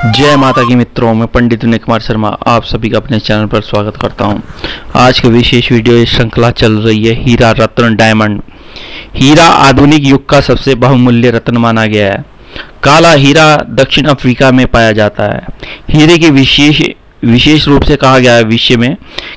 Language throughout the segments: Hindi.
जय माता की मित्रों, मैं पंडित विनय कुमार शर्मा आप सभी का अपने चैनल पर स्वागत करता हूं। आज की विशेष वीडियो इस श्रृंखला चल रही है हीरा रत्न डायमंड। हीरा आधुनिक युग का सबसे बहुमूल्य रत्न माना गया है। काला हीरा दक्षिण अफ्रीका में पाया जाता है। हीरे की विशेष रूप से कहा गया है विषय में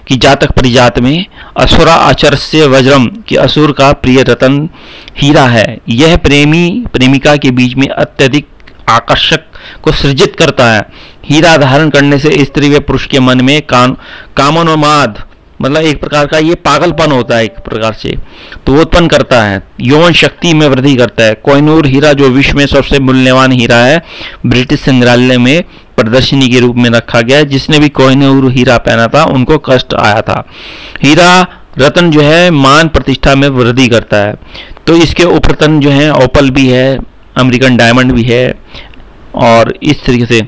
कि जातक परिजात में असुरा आचर्य वज्रम कि असुर का प्रिय रत्न हीरा है। यह प्रेमी प्रेमिका के बीच में अत्यधिक आकर्षक को सृजित करता है। हीरा धारण करने से स्त्री व पुरुष के मन में कामोन्माद मतलब एक प्रकार का ये पागलपन होता है, एक प्रकार से तो उत्पन्न करता है। यौवन शक्ति में वृद्धि करता है। कोहिनूर हीरा जो विश्व में सबसे मूल्यवान हीरा है, ब्रिटिश संग्रहालय में प्रदर्शनी के रूप में रखा गया है। जिसने भी कोहिनूर हीरा पहना था उनको कष्ट आया था। हीरा रत्न जो है मान प्रतिष्ठा में वृद्धि करता है। तो इसके उपरतन जो है ओपल भी है, अमेरिकन डायमंड भी है और इस तरीके से।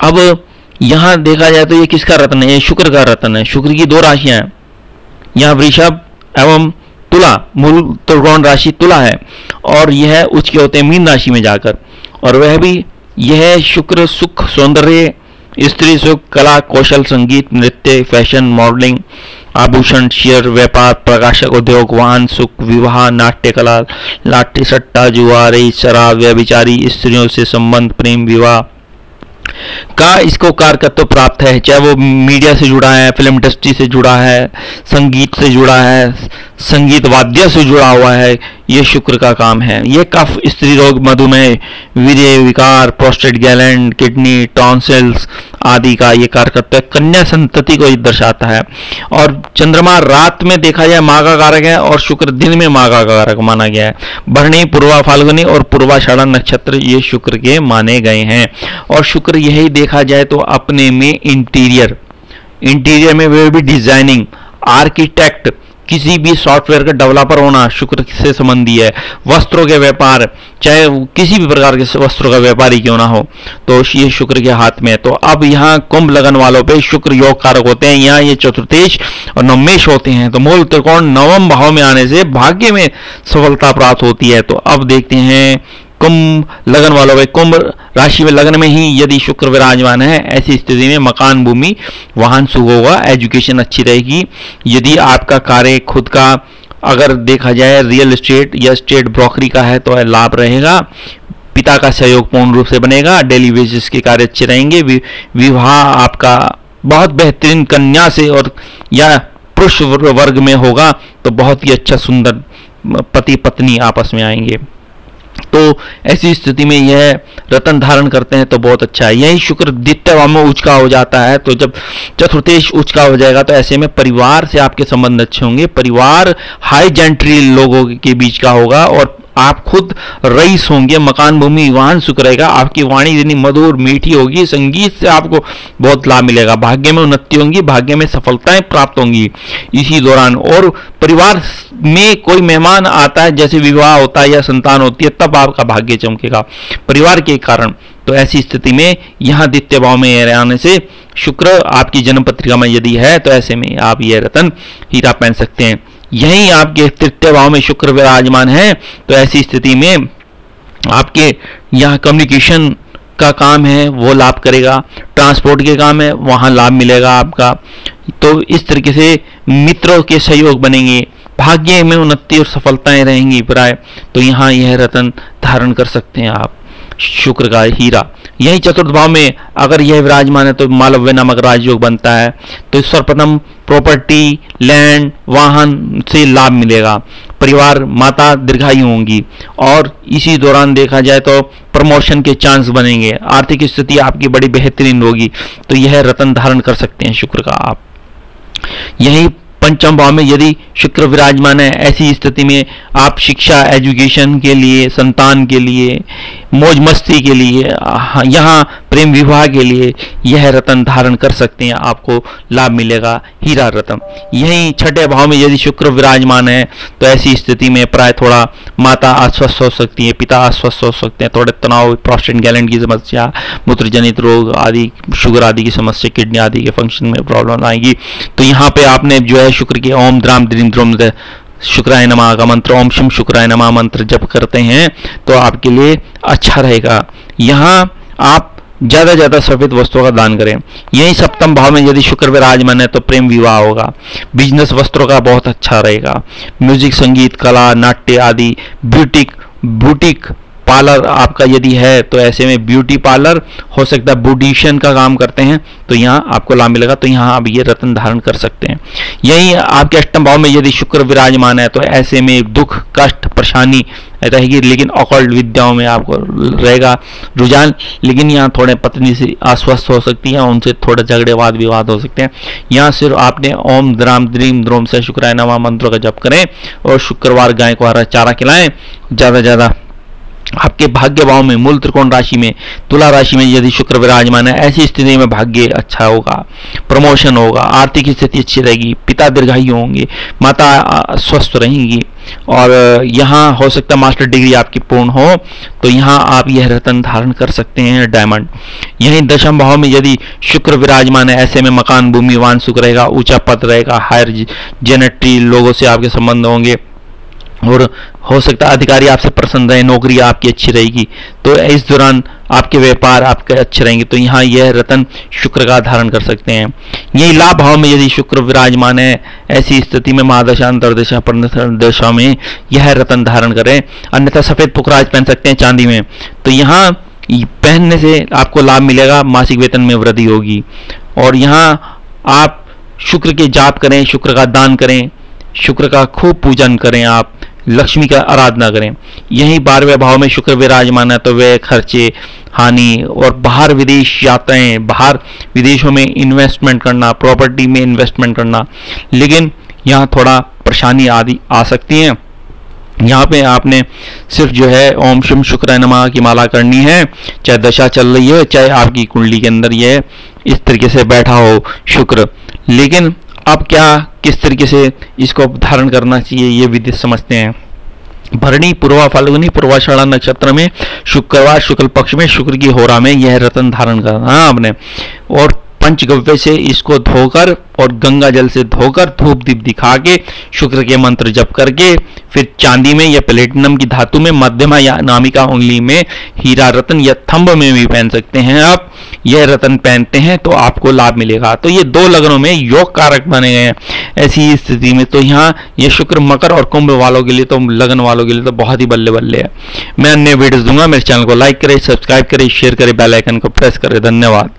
अब यहां देखा जाए तो ये किसका रत्न है? शुक्र का रत्न है। शुक्र की दो राशियां हैं, यहाँ वृषभ एवं तुला, मूल त्रिकोण राशि तुला है और यह उच्च के होते हैं मीन राशि में जाकर। और वह भी यह शुक्र सुख, सौंदर्य, स्त्री सुख, कला, कौशल, संगीत, नृत्य, फैशन, मॉडलिंग, आभूषण, शेयर, व्यापार, प्रकाशक उद्योग, वाहन सुख, विवाह, नाट्य कला, लाठी सट्टा, जुआ, रेस, शराब, व्यभिचारी स्त्रियों से संबंध, प्रेम, विवाह का इसको कारकत्व प्राप्त है। चाहे वो मीडिया से जुड़ा है, फिल्म इंडस्ट्री से जुड़ा है, संगीत से जुड़ा है, संगीत वाद्य से जुड़ा हुआ है, ये शुक्र का काम है। ये कफ, स्त्री रोग, मधुमेह, वीर्य विकार, प्रोस्टेट ग्लैंड, किडनी, टॉन्सिल्स आदि का ये कारकत्व है। कन्या संतति को ये दर्शाता है। और चंद्रमा रात में देखा जाए माँ का कारक है और शुक्र दिन में माँ का कारक माना गया है। भरणी, पूर्वा फाल्गुनी और पूर्वाषाढ़ा नक्षत्र ये शुक्र के माने गए हैं। और शुक्र यही देखा जाए तो अपने में इंटीरियर में वे भी डिजाइनिंग, आर्किटेक्ट, किसी भी सॉफ्टवेयर का डेवलपर होना शुक्र से संबंधी है। वस्त्रों के व्यापार, चाहे किसी भी प्रकार के वस्त्रों का व्यापारी क्यों ना हो, तो ये शुक्र के हाथ में है। तो अब यहाँ कुंभ लगन वालों पे शुक्र योग कारक होते हैं। यहाँ ये चतुर्थेश और नवमेश होते हैं। तो मूल त्रिकोण नवम भाव में आने से भाग्य में सफलता प्राप्त होती है। तो अब देखते हैं कुंभ लगन वालों में, कुंभ राशि में लग्न में ही यदि शुक्र विराजमान है, ऐसी स्थिति में मकान, भूमि, वाहन सुख होगा, एजुकेशन अच्छी रहेगी। यदि आपका कार्य खुद का अगर देखा जाए रियल एस्टेट या स्टेट ब्रोकरी का है तो लाभ रहेगा। पिता का सहयोग पूर्ण रूप से बनेगा। डेली बेसिस के कार्य अच्छे रहेंगे। विवाह आपका बहुत बेहतरीन कन्या से और या पुरुष वर्ग में होगा तो बहुत ही अच्छा सुंदर पति पत्नी आपस में आएंगे। तो ऐसी स्थिति में यह रत्न धारण करते हैं तो बहुत अच्छा है। यही शुक्र द्वितीय भाव में उच्च का हो जाता है। तो जब चतुर्थेश उच्च का हो जाएगा तो ऐसे में परिवार से आपके संबंध अच्छे होंगे। परिवार हाई जेंट्री लोगों के बीच का होगा और आप खुद रईस होंगे। मकान, भूमि, वाहन सुख रहेगा। आपकी वाणी जितनी मधुर मीठी होगी, संगीत से आपको बहुत लाभ मिलेगा। भाग्य में उन्नति होंगी, भाग्य में सफलताएं प्राप्त होंगी इसी दौरान। और परिवार में कोई मेहमान आता है, जैसे विवाह होता है या संतान होती है, तब आपका भाग्य चमकेगा परिवार के कारण। तो ऐसी स्थिति में यहाँ द्वितीय भाव में आने से शुक्र आपकी जन्म पत्रिका में यदि है तो ऐसे में आप यह रत्न हीरा पहन सकते हैं। यही आपके तृतीय भाव में शुक्र विराजमान है तो ऐसी स्थिति में आपके यहाँ कम्युनिकेशन का काम है वो लाभ करेगा। ट्रांसपोर्ट के काम है वहाँ लाभ मिलेगा आपका। तो इस तरीके से मित्रों के सहयोग बनेंगे, भाग्य में उन्नति और सफलताएं रहेंगी प्राय। तो यहाँ यह रत्न धारण कर सकते हैं आप, शुक्र का हीरा। यही चतुर्थ भाव में अगर यह विराजमान है तो मालव्य नामक राजयोग बनता है। तो सर्वप्रथम प्रॉपर्टी, लैंड, वाहन से लाभ मिलेगा। परिवार, माता दीर्घायु होंगी और इसी दौरान देखा जाए तो प्रमोशन के चांस बनेंगे। आर्थिक स्थिति आपकी बड़ी बेहतरीन होगी। तो यह रत्न धारण कर सकते हैं शुक्र का आप। यही पंचम भाव में यदि शुक्र विराजमान है, ऐसी स्थिति में आप शिक्षा, एजुकेशन के लिए, संतान के लिए, मौज मस्ती के लिए, यहाँ प्रेम विवाह के लिए यह रत्न धारण कर सकते हैं। आपको लाभ मिलेगा हीरा रत्न। यही छठे भाव में यदि शुक्र विराजमान है तो ऐसी स्थिति में प्राय थोड़ा माता अस्वस्थ हो सकती है, पिता अस्वस्थ हो सकते हैं, थोड़े तनाव, प्रोस्टेट ग्लैंड की समस्या, मूत्रजनित रोग आदि, शुगर आदि की समस्या, किडनी आदि के फंक्शन में प्रॉब्लम आएगी। तो यहाँ पे आपने जो है शुक्र के ओम द्राम द्रीम द्रोम शुक्राय नमः का मंत्र, ओम शम शुक्राय नमः मंत्र जप करते हैं तो आपके लिए अच्छा रहेगा। यहाँ आप ज्यादा ज्यादा सफेद वस्त्रों का दान करें। यही सप्तम भाव में यदि शुक्र विराजमान है तो प्रेम विवाह होगा। बिजनेस वस्त्रों का बहुत अच्छा रहेगा। म्यूजिक, संगीत, कला, नाट्य आदि, बुटीक पार्लर आपका यदि है तो ऐसे में ब्यूटी पार्लर हो सकता है, ब्यूटिशियन का काम करते हैं तो यहाँ आपको लाभ मिलेगा, तो यहाँ आप ये रत्न धारण कर सकते हैं। यही आपके अष्टम भाव में यदि शुक्र विराजमान है तो ऐसे में दुख, कष्ट, परेशानी रहेगी, लेकिन ऑकल्ट विद्याओं में आपको रहेगा रुझान, लेकिन यहाँ थोड़े पत्नी से अस्वस्थ हो सकती है, उनसे थोड़ा झगड़े वाद विवाद हो सकते हैं। यहाँ सिर्फ आपने ओम द्राम द्रीम द्रोम से शुक्राय नमः मंत्रों का जप करें और शुक्रवार गाय को हरा चारा खिलाएं। ज्यादा ज्यादा आपके भाग्य भाव में मूल त्रिकोण राशि में तुला राशि में यदि शुक्र विराजमान है, ऐसी स्थिति में भाग्य अच्छा होगा, प्रमोशन होगा, आर्थिक स्थिति अच्छी रहेगी, पिता दीर्घायु होंगे, माता स्वस्थ रहेंगी, और यहाँ हो सकता है मास्टर डिग्री आपकी पूर्ण हो तो यहाँ आप यह रत्न धारण कर सकते हैं, डायमंड। यहीं दशम भाव में यदि शुक्र विराजमान है, ऐसे में मकान, भूमि, वाहन सुख रहेगा, ऊंचा पद रहेगा, हायर जेनेटरी लोगों से आपके संबंध होंगे, और हो सकता है अधिकारी आपसे प्रसन्न रहे, नौकरी आपकी अच्छी रहेगी, तो इस दौरान आपके व्यापार आपके अच्छे रहेंगे, तो यहाँ यह रत्न शुक्र का धारण कर सकते हैं। यही लाभ भाव में यदि शुक्र विराजमान है, ऐसी स्थिति में महादशा, अंतरदशा, परदशा में यह रत्न धारण करें। अन्यथा सफेद पुखराज पहन सकते हैं चांदी में, तो यहाँ पहनने से आपको लाभ मिलेगा, मासिक वेतन में वृद्धि होगी। और यहाँ आप शुक्र के जाप करें, शुक्र का दान करें, शुक्र का खूब पूजन करें, आप लक्ष्मी का आराधना करें। यही 12वें भाव में शुक्र विराजमान है तो वे खर्चे, हानि और बाहर विदेश यात्राएं, बाहर विदेशों में इन्वेस्टमेंट करना, प्रॉपर्टी में इन्वेस्टमेंट करना, लेकिन यहाँ थोड़ा परेशानी आदि आ सकती है। यहाँ पे आपने सिर्फ जो है ओम शिव शुक्राय नमः की माला करनी है, चाहे दशा चल रही है, चाहे आपकी कुंडली के अंदर ये इस तरीके से बैठा हो शुक्र। लेकिन अब क्या किस तरीके से इसको धारण करना चाहिए ये विधि समझते हैं। भरणी, पूर्वा, फाल्गुनी, पूर्वाषाढ़ा नक्षत्र में शुक्रवार शुक्ल पक्ष में शुक्र की होरा में यह रत्न धारण करना आपने, और पंचगव्य से इसको धोकर और गंगा जल से धोकर धूप दीप दिखा के शुक्र के मंत्र जप करके फिर चांदी में या प्लेटिनम की धातु में मध्यमा या नामिका उंगली में हीरा रत्न या थंब में भी पहन सकते हैं आप। यह रत्न पहनते हैं तो आपको लाभ मिलेगा। तो ये 2 लग्नों में योग कारक बने गए हैं ऐसी स्थिति में, तो यहाँ ये शुक्र मकर और कुंभ वालों के लिए, तो लगन वालों के लिए तो बहुत ही बल्ले बल्ले है। मैं अन्य वीडियोस दूंगा, मेरे चैनल को लाइक करें, सब्सक्राइब करें, शेयर करें, बेल आइकन को प्रेस करें। धन्यवाद।